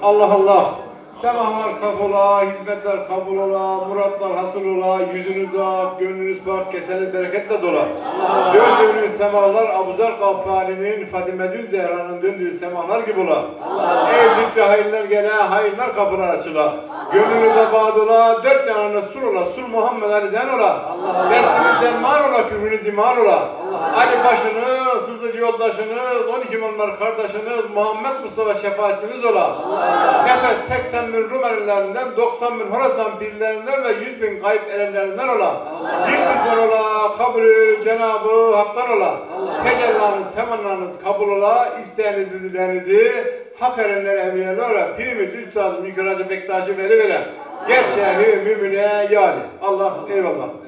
Allah Allah. Semahlar saf ola, hizmetler kabul ola, muratlar hasıl ola, yüzünüz ak, gönlünüz bak, keseniz bereketle dola. Döndüğünüz semahlar Abuzar Gaffari'nin, Fatime'dün Zehra'nın döndüğü semahlar gibi ola. Evlilikçe hayırlar gele, hayırlar kapılar açıla. Gönlünüze bağ ola, dört yanınız sur ola, sur Muhammed Ali'den ola. Bestimizden man ola, küfrünüz iman ola. Ali başınız, sızıcı yoldaşınız, 12 imamlar kardeşiniz, Muhammed Mustafa şefaatçiniz ola. Nefes 80 bin Rum erlerinden, 90 bin Horasan birlerinden ve 100 bin kayıp erenlerinden ola. Bizden ola, kabulü Cenab-ı Hak'tan ola. Tecellanız, temanlarınız kabul ola, isteğinizi, dilerinizi hak erenlere emriyeler ola. Pirimiz, üstadım, Yüker Hacı Bektaş'ı veri veren. Gerçeği mümine yani. Allah eyvallah.